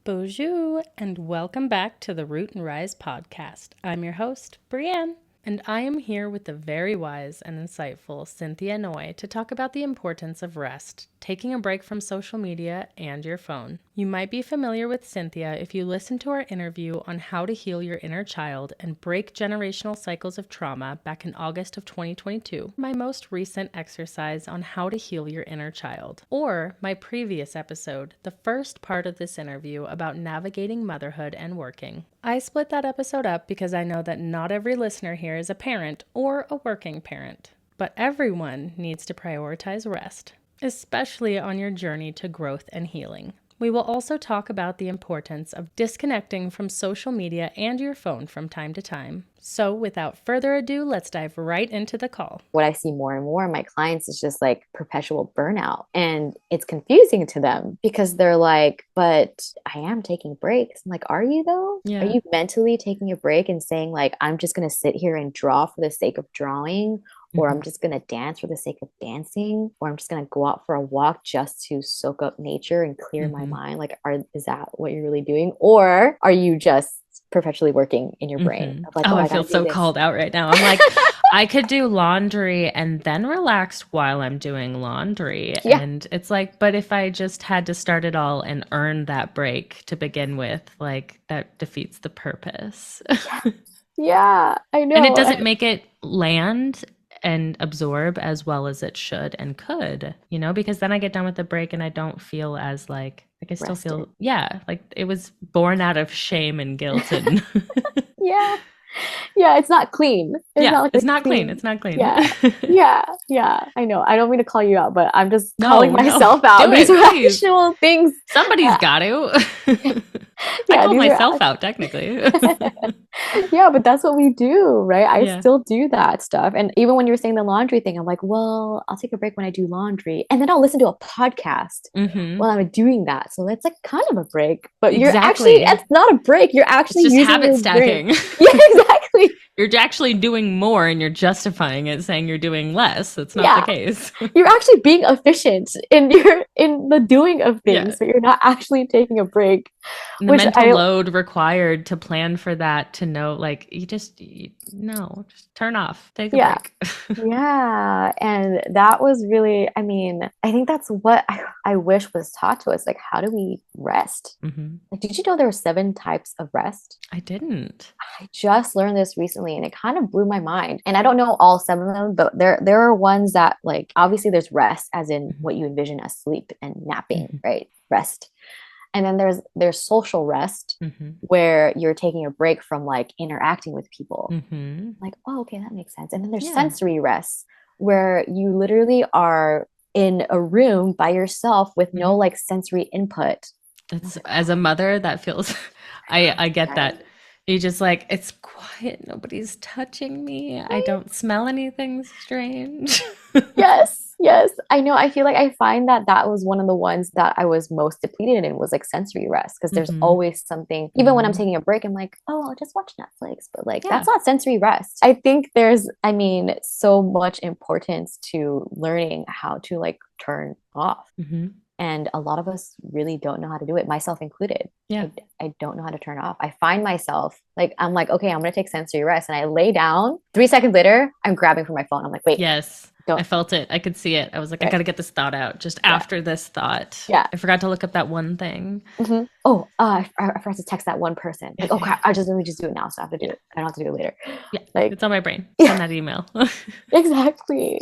Bonjour, and welcome back to the Root and Rise podcast. I'm your host, Brienne, and I am here with the very wise and insightful Cynthia Ngoy to talk about the importance of rest, taking a break from social media and your phone. You might be familiar with Cynthia if you listened to our interview on how to heal your inner child and break generational cycles of trauma back in August of 2022, my most recent exercise on how to heal your inner child, or my previous episode, the first part of this interview about navigating motherhood and working. I split that episode up because I know that not every listener here is a parent or a working parent, but everyone needs to prioritize rest, especially on your journey to growth and healing. We will also talk about the importance of disconnecting from social media and your phone from time to time. So without further ado, let's dive right into the call. What I see more and more in my clients is just like perpetual burnout. And it's confusing to them because they're like, but I am taking breaks. I'm like, are you though? Yeah. Are you mentally taking a break and saying like, I'm just going to sit here and draw for the sake of drawing? Or I'm just going to dance for the sake of dancing, or I'm just going to go out for a walk just to soak up nature and clear my mind. Like, is that what you're really doing? Or are you just perpetually working in your brain? Like, I feel so called out right now. I'm like, I could do laundry and then relax while I'm doing laundry. Yeah. And it's like, but if I just had to start it all and earn that break to begin with, like that defeats the purpose. Yeah, I know. And it doesn't make it land and absorb as well as it should and could, you know, because then I get done with the break and I don't feel as like I still feel, like it was born out of shame and guilt. And yeah, it's not clean. It's not clean. It's not clean. Yeah. I know. I don't mean to call you out, but I'm just calling myself out. These are actual things. Somebody's got to. I call myself out technically. Yeah, but that's what we do, right? I still do that stuff. And even when you're saying the laundry thing, I'm like, well, I'll take a break when I do laundry. And then I'll listen to a podcast while I'm doing that. So it's like kind of a break. But you're actually, it's not a break. You're actually just using habit stacking. Yeah, exactly. You're actually doing more and you're justifying it, saying you're doing less. That's not the case. You're actually being efficient in the doing of things, but you're not actually taking a break. And the mental load required to plan for that, to know, like, just turn off, take a break. Yeah. And that was really, I mean, I think that's what I wish was taught to us. Like, how do we rest? Like, did you know there were 7 types of rest? I didn't. I just learned this recently and it kind of blew my mind. And I don't know all 7 of them, but there are ones that, like, obviously there's rest as in what you envision as sleep and napping, right? Rest. And then there's social rest where you're taking a break from like interacting with people. Like, oh, okay, that makes sense. And then there's sensory rest where you literally are in a room by yourself with no like sensory input. That's, as a mother, that feels, I get that. You just like, it's quiet. Nobody's touching me. I don't smell anything strange. Yes. I know. I feel like I find that was one of the ones that I was most depleted in, was like sensory rest. Because there's always something, even when I'm taking a break, I'm like, oh, I'll just watch Netflix. But like, that's not sensory rest. I think there's, so much importance to learning how to like turn off. And a lot of us really don't know how to do it, myself included. Yeah. I don't know how to turn off. I find myself like, I'm like, okay, I'm going to take sensory rest. And I lay down. 3 seconds later, I'm grabbing for my phone. I'm like, wait. Yes. I felt it. I could see it. I was like, I got to get this thought out just after this thought. Yeah. I forgot to look up that one thing. Oh, I forgot to text that one person. Like, oh crap, let me just do it now. So I have to do it. I don't have to do it later. Yeah. Like, it's on my brain. Send that email. Exactly.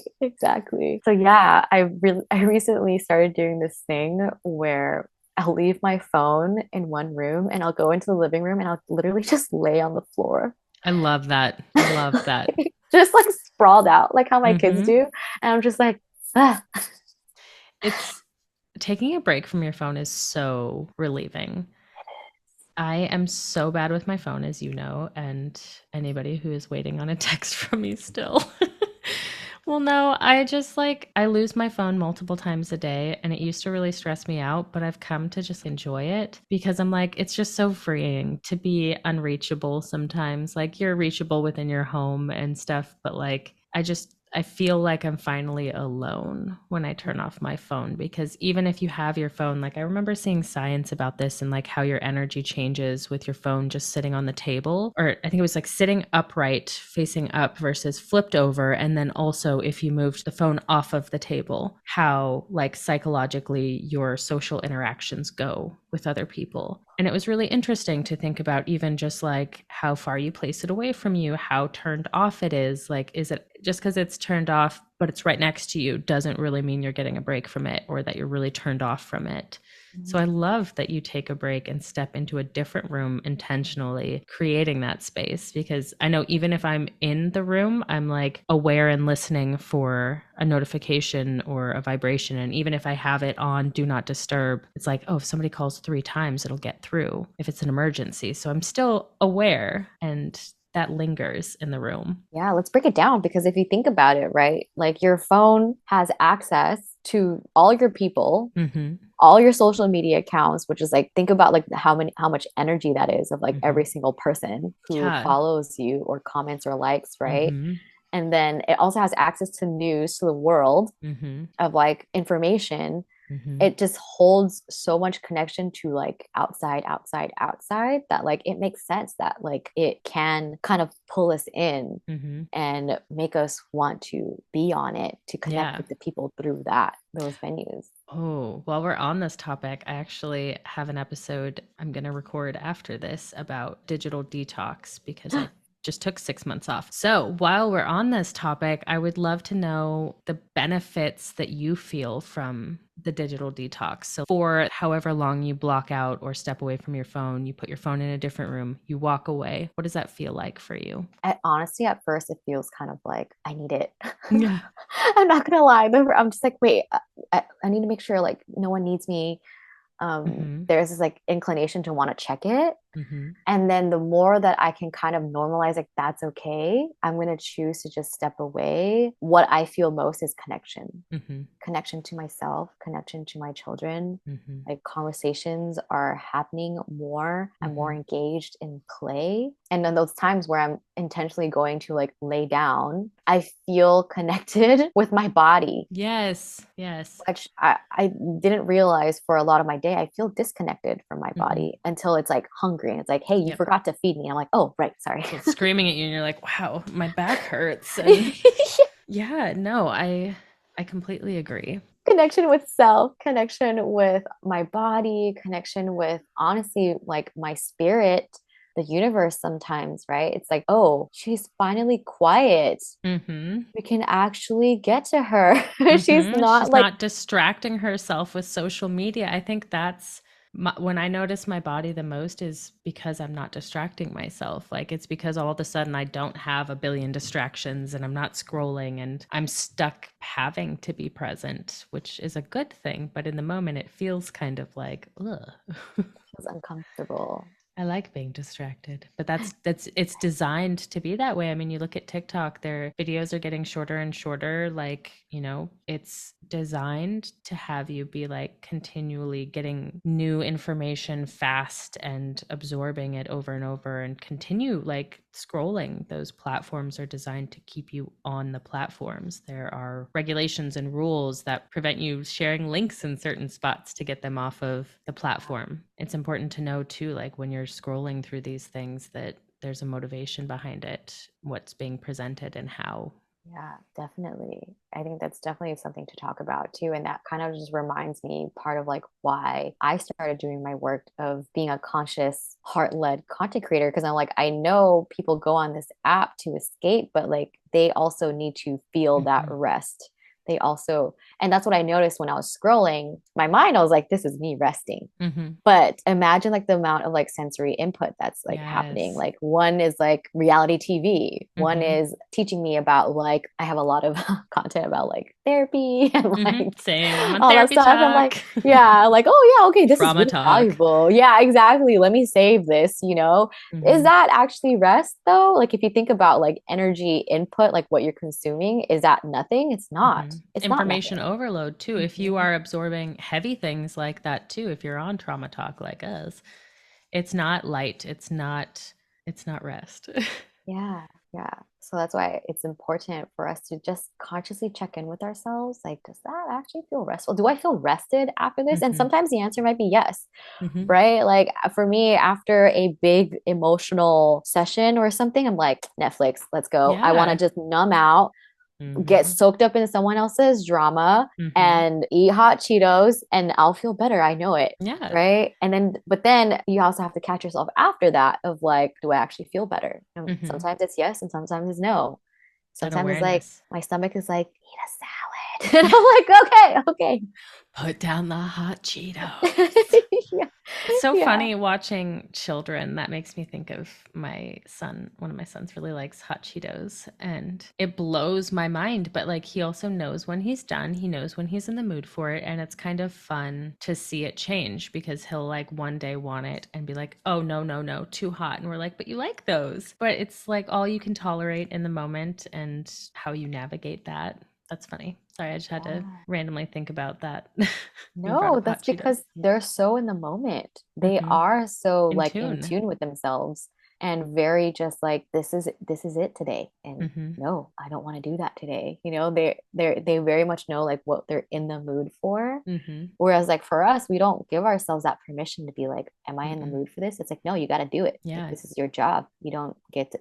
So yeah, I recently started doing this thing where I'll leave my phone in one room and I'll go into the living room and I'll literally just lay on the floor. I love that. Just like sprawled out, like how my kids do. And I'm just like, It's taking a break from your phone is so relieving. I am so bad with my phone, as you know, and anybody who is waiting on a text from me still. Well, no, I just I lose my phone multiple times a day, and it used to really stress me out, but I've come to just enjoy it because I'm like, it's just so freeing to be unreachable sometimes. Like, you're reachable within your home and stuff, but like, I feel like I'm finally alone when I turn off my phone, because even if you have your phone, like I remember seeing science about this and like how your energy changes with your phone just sitting on the table, or I think it was like sitting upright facing up versus flipped over. And then also if you moved the phone off of the table, how like psychologically your social interactions go with other people. And it was really interesting to think about even just like how far you place it away from you, how turned off it is. Like, is it just because it's turned off, but it's right next to you, doesn't really mean you're getting a break from it or that you're really turned off from it. So I love that you take a break and step into a different room intentionally, creating that space, because I know even if I'm in the room, I'm like aware and listening for a notification or a vibration. And even if I have it on do not disturb, it's like, oh, if somebody calls 3 times, it'll get through if it's an emergency. So I'm still aware, and that lingers in the room. Yeah, let's break it down because if you think about it, right, like your phone has access to all your people, Mm-hmm. all your social media accounts, which is like think about like how much energy that is of like Mm-hmm. every single person who Yeah. follows you or comments or likes, right? Mm-hmm. And then it also has access to news to the world Mm-hmm. of like information. Mm-hmm. It just holds so much connection to like outside that like it makes sense that like it can kind of pull us in Mm-hmm. and make us want to be on it to connect Yeah. with the people through those venues. Oh, while we're on this topic, I actually have an episode I'm going to record after this about digital detox because I just took 6 months off. So while we're on this topic, I would love to know the benefits that you feel from the digital detox. So for however long you block out or step away from your phone, you put your phone in a different room, you walk away. What does that feel like for you? Honestly, at first, it feels kind of like I need it. Yeah. I'm not gonna lie. I'm just like, wait, I need to make sure like no one needs me. Mm-hmm. There's this like inclination to want to check it. Mm-hmm. And then the more that I can kind of normalize, like, that's okay, I'm going to choose to just step away. What I feel most is connection, Mm-hmm. connection to myself, connection to my children. Mm-hmm. Like conversations are happening more. I'm more Mm-hmm. engaged in play. And then those times where I'm intentionally going to like lay down, I feel connected with my body, Yes. Yes. which I didn't realize for a lot of my day. I feel disconnected from my Mm-hmm. body until it's like hungry and it's like, hey, you Yep. forgot to feed me. I'm like, oh, right, sorry. So it's screaming at you and you're like, wow, my back hurts. And yeah, no, I completely agree. Connection with self, connection with my body, connection with honestly like my spirit, the universe sometimes, right? It's like, oh, she's finally quiet. Mm-hmm. We can actually get to her. She's Mm-hmm. not She's like, not distracting herself with social media. I think that's when I notice my body the most is because I'm not distracting myself. Like it's because all of a sudden I don't have a billion distractions and I'm not scrolling and I'm stuck having to be present, which is a good thing. But in the moment, it feels kind of like, ugh. feels uncomfortable. I like being distracted, but that's it's designed to be that way. I mean, you look at TikTok, their videos are getting shorter and shorter. Like, it's designed to have you be like continually getting new information fast and absorbing it over and over and continue like scrolling. Those platforms are designed to keep you on the platforms. There are regulations and rules that prevent you sharing links in certain spots to get them off of the platform. It's important to know too, like when you're scrolling through these things, that there's a motivation behind it, what's being presented and how. Yeah, definitely. I think that's definitely something to talk about too. And that kind of just reminds me part of like why I started doing my work of being a conscious, heart led content creator. Cause I'm like, I know people go on this app to escape, but like they also need to feel that Mm-hmm. rest. They also, and that's what I noticed when I was scrolling my mind. I was like, this is me resting. Mm-hmm. But imagine like the amount of like sensory input that's like happening. Yes. Like one is like reality TV. One Mm-hmm. is teaching me about like I have a lot of content about like therapy and Mm-hmm. like Same. I'm on all that therapy stuff. I'm like, talk. yeah, like, oh yeah, okay, this is Trauma really talk. valuable. Yeah, exactly. Let me save this. Is Mm-hmm. that actually rest though? Like if you think about like energy input, like what you're consuming, is that nothing? It's not. Mm-hmm. It's not Information nothing. overload too. If you Mhm. are absorbing heavy things like that too, if you're on trauma talk like us, it's not light. It's not rest. Yeah. Yeah. So that's why it's important for us to just consciously check in with ourselves. Like, does that actually feel restful? Do I feel rested after this? And Mm-hmm. sometimes the answer might be yes, Mm-hmm. right? Like for me, after a big emotional session or something, I'm like, Netflix, let's go. I want to Yeah. just numb out, get Mm-hmm. soaked up in someone else's drama Mm-hmm. and eat hot Cheetos and I'll feel better. I know it. Yeah. Right. And then, but then you also have to catch yourself after that of like, do I actually feel better? And Mm-hmm. sometimes it's yes, and sometimes it's no. That Sometimes it's like, awareness. my stomach is like, eat a salad. And I'm like, okay, okay. Put down the hot Cheetos. Yeah. It's so Yeah. funny watching children. That makes me think of my son. One of my sons really likes hot Cheetos, and it blows my mind. But like, he also knows when he's done. He knows when he's in the mood for it, and it's kind of fun to see it change because he'll like one day want it and be like, "Oh no, no, no, too hot," and we're like, "But you like those." But it's like all you can tolerate in the moment, and how you navigate that. That's funny. Sorry, I just had to Yeah. randomly think about that. You brought No, up hot that's Cheetos. because they're so in the moment. They Mm-hmm. are so In like in tune. tune with themselves and very just like this is it today. And Mm-hmm. no, I don't want to do that today. You know, they very much know like what they're in the mood for. Mm-hmm. Whereas like for us, we don't give ourselves that permission to be like, am I in the Mm-mm. mood for this? It's like, no, you got to do it. Like Yeah. this is your job. You don't get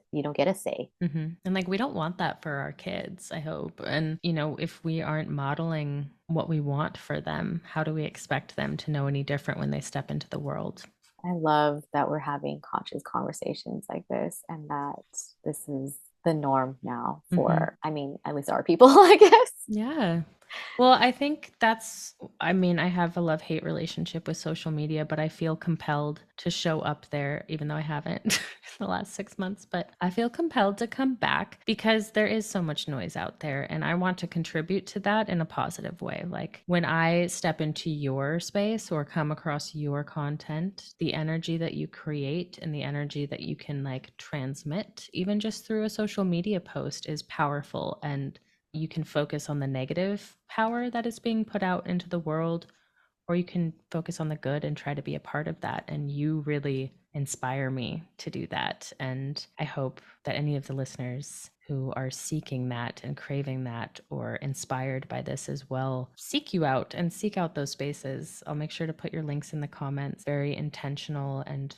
a say. Mm-hmm. And like, we don't want that for our kids, I hope. And, you know, if we aren't modeling what we want for them, how do we expect them to know any different when they step into the world? I love that we're having conscious conversations like this and that this is the norm now Mm-hmm. for, I mean, at least our people, I guess. Yeah. Well, I think that's, I mean, I have a love-hate relationship with social media, but I feel compelled to show up there, even though I haven't in the last 6 months. But I feel compelled to come back because there is so much noise out there, and I want to contribute to that in a positive way. Like when I step into your space or come across your content, the energy that you create and the energy that you can like transmit, even just through a social media post, is powerful, and you can focus on the negative power that is being put out into the world, or you can focus on the good and try to be a part of that. And you really inspire me to do that. And I hope that any of the listeners who are seeking that and craving that or inspired by this as well seek you out and seek out those spaces. I'll make sure to put your links in the comments. Very intentional and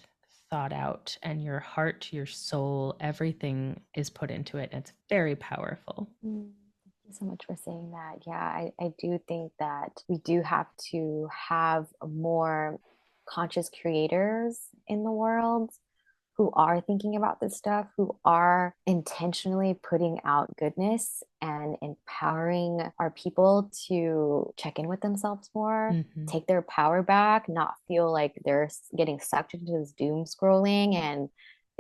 thought out, and your heart, your soul, everything is put into it. And it's very powerful. Mm, thank you so much for saying that. Yeah, I do think that we do have to have more conscious creators in the world who are thinking about this stuff, who are intentionally putting out goodness and empowering our people to check in with themselves more, Mm-hmm. take their power back, not feel like they're getting sucked into this doom scrolling and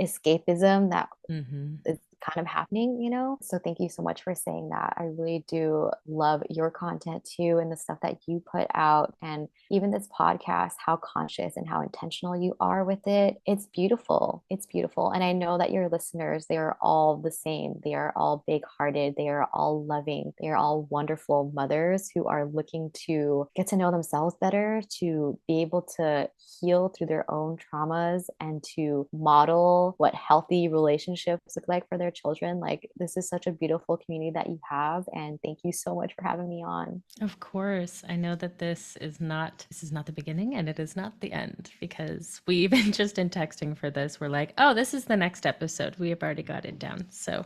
escapism that Mm-hmm. is kind of happening, you know? So thank you so much for saying that. I really do love your content too and the stuff that you put out and even this podcast, how conscious and how intentional you are with it. It's beautiful. It's beautiful. And I know that your listeners, they are all the same. They are all big-hearted. They are all loving. They are all wonderful mothers who are looking to get to know themselves better, to be able to heal through their own traumas and to model what healthy relationships look like for their children. Like this is such a beautiful community that you have, and thank you so much for having me on. Of course. I know that this is not the beginning and it is not the end, because we even just in texting for this, we're like, oh, this is the next episode. We have already got it down. So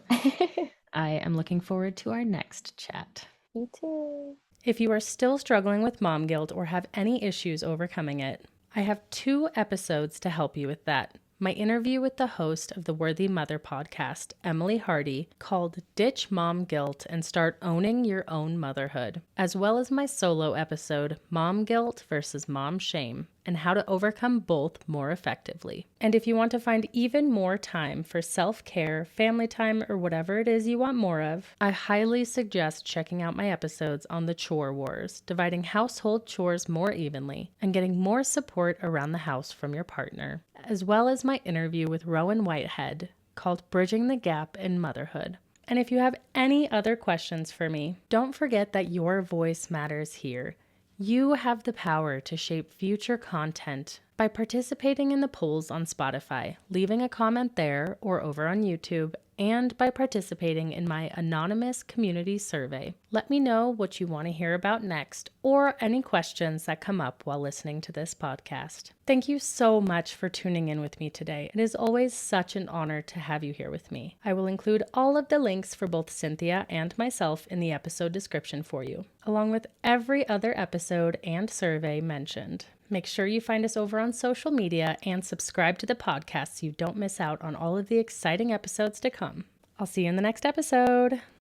I am looking forward to our next chat. You too. If you are still struggling with mom guilt or have any issues overcoming it, I have 2 episodes to help you with that. My interview with the host of the Worthy Mother podcast, Emily Hardy, called Ditch Mom Guilt and Start Owning Your Own Motherhood, as well as my solo episode, Mom Guilt versus Mom Shame, and how to overcome both more effectively. And if you want to find even more time for self-care, family time, or whatever it is you want more of, I highly suggest checking out my episodes on the Chore Wars, dividing household chores more evenly and getting more support around the house from your partner, as well as my interview with Rowan Whitehead called Bridging the Gap in Motherhood. And if you have any other questions for me, don't forget that your voice matters here. You have the power to shape future content by participating in the polls on Spotify, leaving a comment there or over on YouTube, and by participating in my anonymous community survey. Let me know what you want to hear about next or any questions that come up while listening to this podcast. Thank you so much for tuning in with me today. It is always such an honor to have you here with me. I will include all of the links for both Cynthia and myself in the episode description for you, along with every other episode and survey mentioned. Make sure you find us over on social media and subscribe to the podcast so you don't miss out on all of the exciting episodes to come. I'll see you in the next episode.